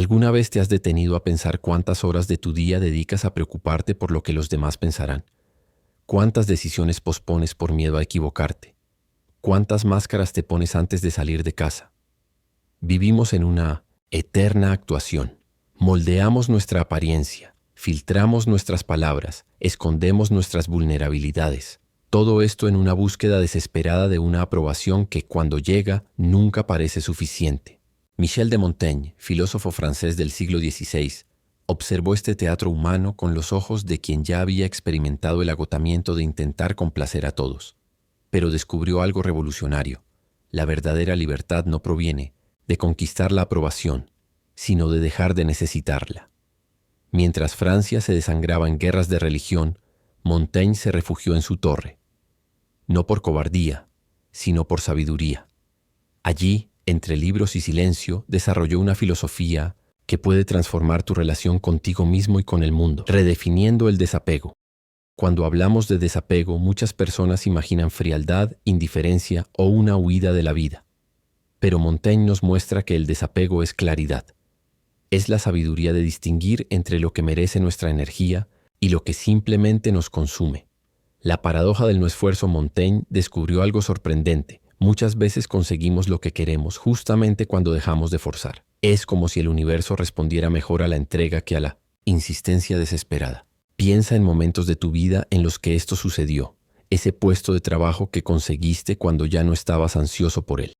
¿Alguna vez te has detenido a pensar cuántas horas de tu día dedicas a preocuparte por lo que los demás pensarán? ¿Cuántas decisiones pospones por miedo a equivocarte? ¿Cuántas máscaras te pones antes de salir de casa? Vivimos en una eterna actuación. Moldeamos nuestra apariencia, filtramos nuestras palabras, escondemos nuestras vulnerabilidades. Todo esto en una búsqueda desesperada de una aprobación que, cuando llega, nunca parece suficiente. Michel de Montaigne, filósofo francés del siglo XVI, observó este teatro humano con los ojos de quien ya había experimentado el agotamiento de intentar complacer a todos. Pero descubrió algo revolucionario. La verdadera libertad no proviene de conquistar la aprobación, sino de dejar de necesitarla. Mientras Francia se desangraba en guerras de religión, Montaigne se refugió en su torre. No por cobardía, sino por sabiduría. Allí, entre libros y silencio, desarrolló una filosofía que puede transformar tu relación contigo mismo y con el mundo, redefiniendo el desapego. Cuando hablamos de desapego, muchas personas imaginan frialdad, indiferencia o una huida de la vida. Pero Montaigne nos muestra que el desapego es claridad. Es la sabiduría de distinguir entre lo que merece nuestra energía y lo que simplemente nos consume. La paradoja del no esfuerzo. Montaigne descubrió algo sorprendente. Muchas veces conseguimos lo que queremos justamente cuando dejamos de forzar. Es como si el universo respondiera mejor a la entrega que a la insistencia desesperada. Piensa en momentos de tu vida en los que esto sucedió. Ese puesto de trabajo que conseguiste cuando ya no estabas ansioso por él.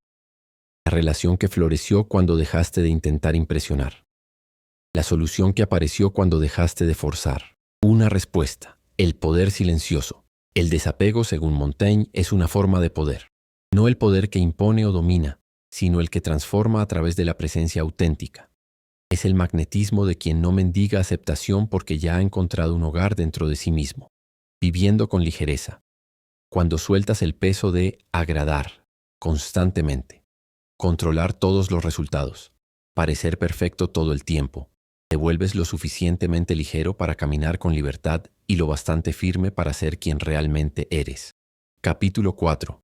La relación que floreció cuando dejaste de intentar impresionar. La solución que apareció cuando dejaste de forzar. Una respuesta. El poder silencioso. El desapego, según Montaigne, es una forma de poder. No el poder que impone o domina, sino el que transforma a través de la presencia auténtica. Es el magnetismo de quien no mendiga aceptación porque ya ha encontrado un hogar dentro de sí mismo, viviendo con ligereza. Cuando sueltas el peso de agradar constantemente, controlar todos los resultados, parecer perfecto todo el tiempo, te vuelves lo suficientemente ligero para caminar con libertad y lo bastante firme para ser quien realmente eres. Capítulo 4.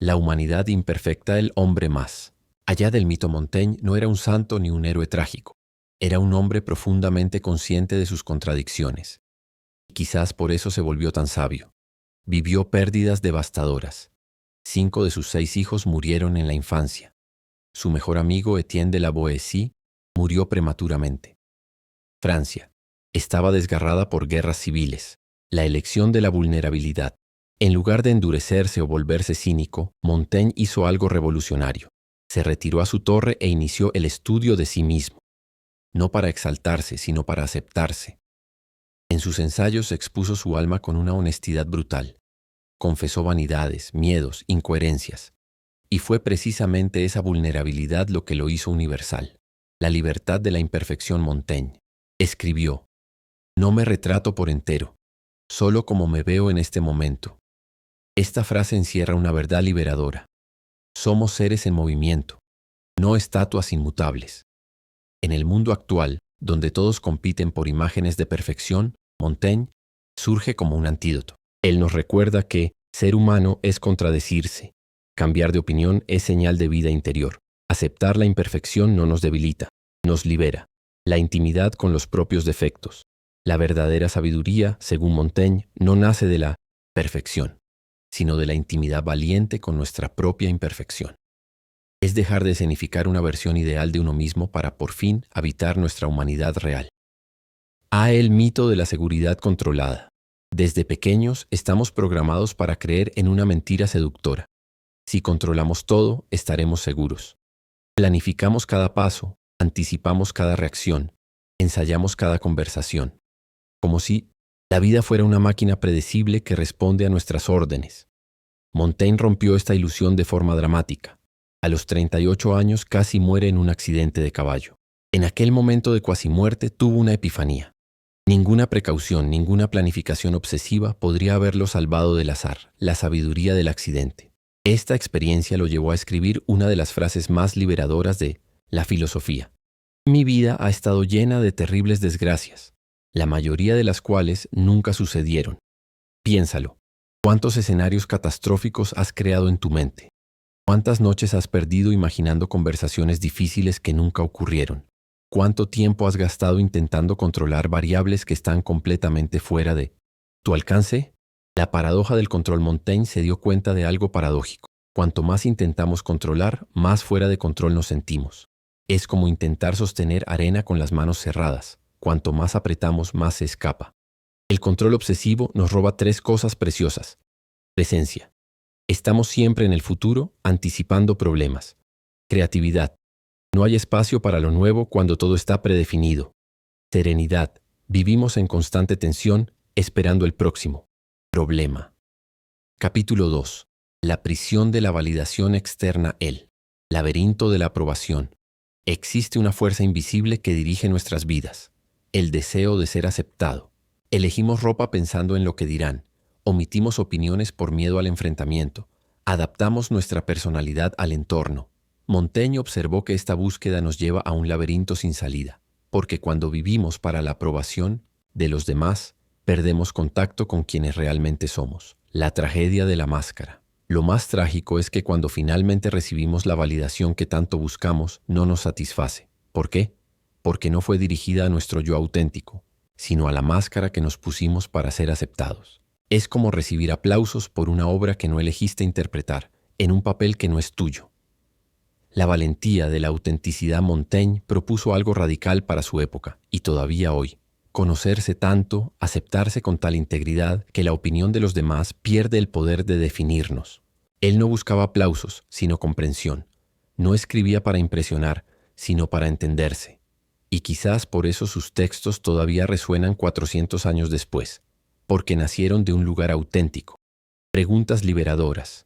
La humanidad imperfecta, el hombre más. Allá del mito, Montaigne no era un santo ni un héroe trágico. Era un hombre profundamente consciente de sus contradicciones. Y quizás por eso se volvió tan sabio. Vivió pérdidas devastadoras. 5 de sus 6 hijos murieron en la infancia. Su mejor amigo, Etienne de la Boétie, murió prematuramente. Francia estaba desgarrada por guerras civiles. La elección de la vulnerabilidad. En lugar de endurecerse o volverse cínico, Montaigne hizo algo revolucionario. Se retiró a su torre e inició el estudio de sí mismo. No para exaltarse, sino para aceptarse. En sus ensayos expuso su alma con una honestidad brutal. Confesó vanidades, miedos, incoherencias. Y fue precisamente esa vulnerabilidad lo que lo hizo universal. La libertad de la imperfección. Montaigne escribió: «No me retrato por entero, solo como me veo en este momento». Esta frase encierra una verdad liberadora. Somos seres en movimiento, no estatuas inmutables. En el mundo actual, donde todos compiten por imágenes de perfección, Montaigne surge como un antídoto. Él nos recuerda que ser humano es contradecirse. Cambiar de opinión es señal de vida interior. Aceptar la imperfección no nos debilita, nos libera. La intimidad con los propios defectos. La verdadera sabiduría, según Montaigne, no nace de la perfección, sino de la intimidad valiente con nuestra propia imperfección. Es dejar de escenificar una versión ideal de uno mismo para por fin habitar nuestra humanidad real. El mito de la seguridad controlada. Desde pequeños estamos programados para creer en una mentira seductora. Si controlamos todo, estaremos seguros. Planificamos cada paso, anticipamos cada reacción, ensayamos cada conversación. Como si la vida fuera una máquina predecible que responde a nuestras órdenes. Montaigne rompió esta ilusión de forma dramática. A los 38 años casi muere en un accidente de caballo. En aquel momento de cuasi muerte tuvo una epifanía. Ninguna precaución, ninguna planificación obsesiva podría haberlo salvado del azar, la sabiduría del accidente. Esta experiencia lo llevó a escribir una de las frases más liberadoras de la filosofía. Mi vida ha estado llena de terribles desgracias, la mayoría de las cuales nunca sucedieron. Piénsalo. ¿Cuántos escenarios catastróficos has creado en tu mente? ¿Cuántas noches has perdido imaginando conversaciones difíciles que nunca ocurrieron? ¿Cuánto tiempo has gastado intentando controlar variables que están completamente fuera de tu alcance? La paradoja del control. Montaigne se dio cuenta de algo paradójico. Cuanto más intentamos controlar, más fuera de control nos sentimos. Es como intentar sostener arena con las manos cerradas. Cuanto más apretamos, más se escapa. El control obsesivo nos roba tres cosas preciosas. Presencia. Estamos siempre en el futuro, anticipando problemas. Creatividad. No hay espacio para lo nuevo cuando todo está predefinido. Serenidad. Vivimos en constante tensión, esperando el próximo problema. Capítulo 2. La prisión de la validación externa. El laberinto de la aprobación. Existe una fuerza invisible que dirige nuestras vidas. El deseo de ser aceptado. Elegimos ropa pensando en lo que dirán. Omitimos opiniones por miedo al enfrentamiento. Adaptamos nuestra personalidad al entorno. Montaigne observó que esta búsqueda nos lleva a un laberinto sin salida, porque cuando vivimos para la aprobación de los demás, perdemos contacto con quienes realmente somos. La tragedia de la máscara. Lo más trágico es que cuando finalmente recibimos la validación que tanto buscamos, no nos satisface. ¿Por qué? Porque no fue dirigida a nuestro yo auténtico, sino a la máscara que nos pusimos para ser aceptados. Es como recibir aplausos por una obra que no elegiste interpretar, en un papel que no es tuyo. La valentía de la autenticidad. Montaigne propuso algo radical para su época, y todavía hoy. Conocerse tanto, aceptarse con tal integridad, que la opinión de los demás pierde el poder de definirnos. Él no buscaba aplausos, sino comprensión. No escribía para impresionar, sino para entenderse. Y quizás por eso sus textos todavía resuenan 400 años después, porque nacieron de un lugar auténtico. Preguntas liberadoras.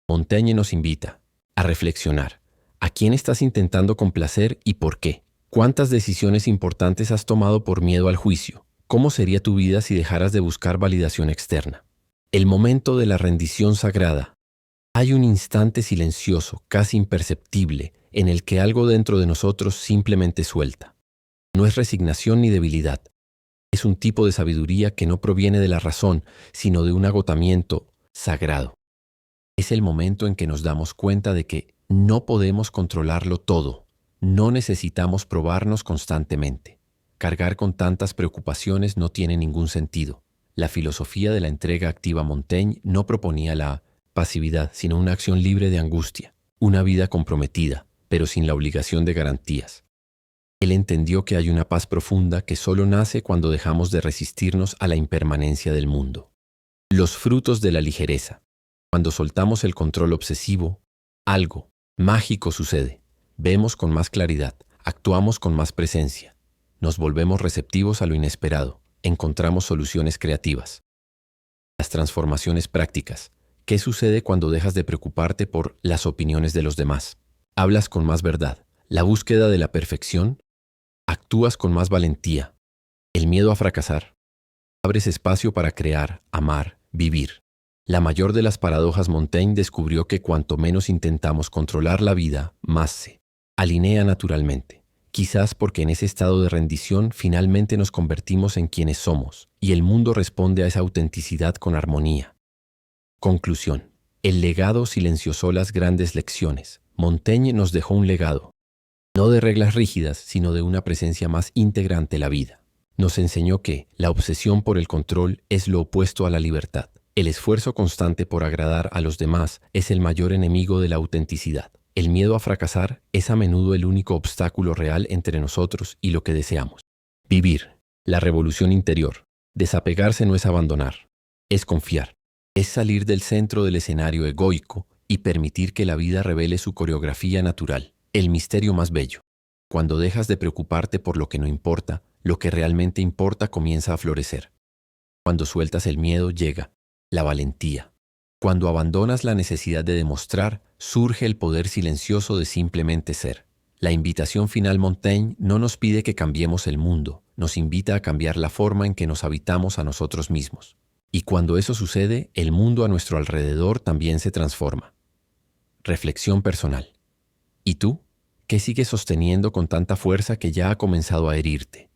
Montaigne nos invita a reflexionar. ¿A quién estás intentando complacer y por qué? ¿Cuántas decisiones importantes has tomado por miedo al juicio? ¿Cómo sería tu vida si dejaras de buscar validación externa? El momento de la rendición sagrada. Hay un instante silencioso, casi imperceptible, en el que algo dentro de nosotros simplemente suelta. No es resignación ni debilidad. Es un tipo de sabiduría que no proviene de la razón, sino de un agotamiento sagrado. Es el momento en que nos damos cuenta de que no podemos controlarlo todo. No necesitamos probarnos constantemente. Cargar con tantas preocupaciones no tiene ningún sentido. La filosofía de la entrega activa. Montaigne no proponía la pasividad, sino una acción libre de angustia, una vida comprometida, pero sin la obligación de garantías. Él entendió que hay una paz profunda que solo nace cuando dejamos de resistirnos a la impermanencia del mundo. Los frutos de la ligereza. Cuando soltamos el control obsesivo, algo mágico sucede. Vemos con más claridad, actuamos con más presencia, nos volvemos receptivos a lo inesperado, encontramos soluciones creativas. Las transformaciones prácticas. ¿Qué sucede cuando dejas de preocuparte por las opiniones de los demás? Hablas con más verdad. La búsqueda de la perfección. Actúas con más valentía. El miedo a fracasar. Abres espacio para crear, amar, vivir. La mayor de las paradojas. Montaigne descubrió que cuanto menos intentamos controlar la vida, más se alinea naturalmente. Quizás porque en ese estado de rendición finalmente nos convertimos en quienes somos, y el mundo responde a esa autenticidad con armonía. Conclusión. El legado silenció las grandes lecciones. Montaigne nos dejó un legado, no de reglas rígidas, sino de una presencia más íntegra ante la vida. Nos enseñó que la obsesión por el control es lo opuesto a la libertad. El esfuerzo constante por agradar a los demás es el mayor enemigo de la autenticidad. El miedo a fracasar es a menudo el único obstáculo real entre nosotros y lo que deseamos. Vivir. La revolución interior. Desapegarse no es abandonar, es confiar. Es salir del centro del escenario egoico y permitir que la vida revele su coreografía natural, el misterio más bello. Cuando dejas de preocuparte por lo que no importa, lo que realmente importa comienza a florecer. Cuando sueltas el miedo llega la valentía. Cuando abandonas la necesidad de demostrar, surge el poder silencioso de simplemente ser. La invitación final. Montaigne no nos pide que cambiemos el mundo, nos invita a cambiar la forma en que nos habitamos a nosotros mismos. Y cuando eso sucede, el mundo a nuestro alrededor también se transforma. Reflexión personal. ¿Y tú? ¿Qué sigues sosteniendo con tanta fuerza que ya ha comenzado a herirte?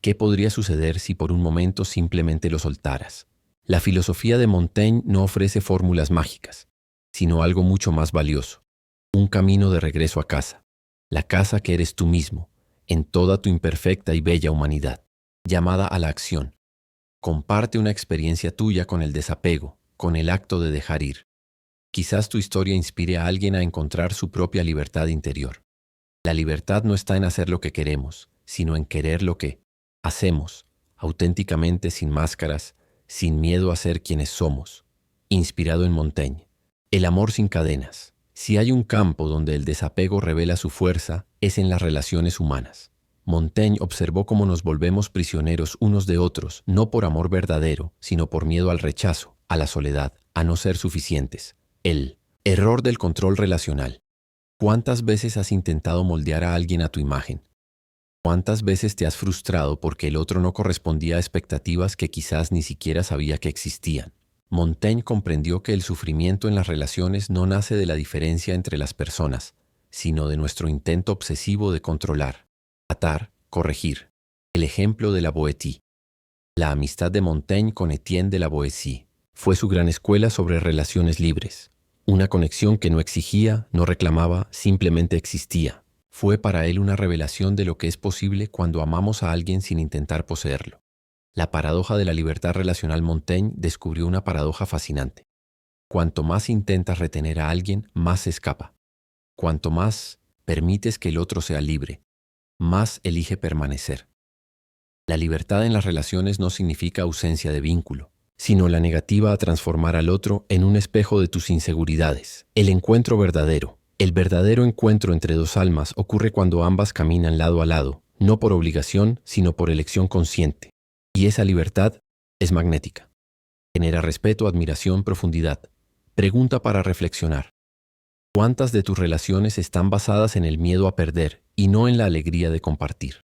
¿Qué podría suceder si por un momento simplemente lo soltaras? La filosofía de Montaigne no ofrece fórmulas mágicas, sino algo mucho más valioso. Un camino de regreso a casa. La casa que eres tú mismo, en toda tu imperfecta y bella humanidad. Llamada a la acción. Comparte una experiencia tuya con el desapego, con el acto de dejar ir. Quizás tu historia inspire a alguien a encontrar su propia libertad interior. La libertad no está en hacer lo que queremos, sino en querer lo que hacemos, auténticamente, sin máscaras, sin miedo a ser quienes somos. Inspirado en Montaigne. El amor sin cadenas. Si hay un campo donde el desapego revela su fuerza, es en las relaciones humanas. Montaigne observó cómo nos volvemos prisioneros unos de otros, no por amor verdadero, sino por miedo al rechazo, a la soledad, a no ser suficientes. El error del control relacional. ¿Cuántas veces has intentado moldear a alguien a tu imagen? ¿Cuántas veces te has frustrado porque el otro no correspondía a expectativas que quizás ni siquiera sabía que existían? Montaigne comprendió que el sufrimiento en las relaciones no nace de la diferencia entre las personas, sino de nuestro intento obsesivo de controlar, atar, corregir. El ejemplo de la Boétie. La amistad de Montaigne con Etienne de la Boétie fue su gran escuela sobre relaciones libres. Una conexión que no exigía, no reclamaba, simplemente existía. Fue para él una revelación de lo que es posible cuando amamos a alguien sin intentar poseerlo. La paradoja de la libertad relacional. Montaigne descubrió una paradoja fascinante. Cuanto más intentas retener a alguien, más se escapa. Cuanto más permites que el otro sea libre, más elige permanecer. La libertad en las relaciones no significa ausencia de vínculo, sino la negativa a transformar al otro en un espejo de tus inseguridades. El encuentro verdadero. El verdadero encuentro entre dos almas ocurre cuando ambas caminan lado a lado, no por obligación, sino por elección consciente. Y esa libertad es magnética. Genera respeto, admiración, profundidad. Pregunta para reflexionar. ¿Cuántas de tus relaciones están basadas en el miedo a perder y no en la alegría de compartir?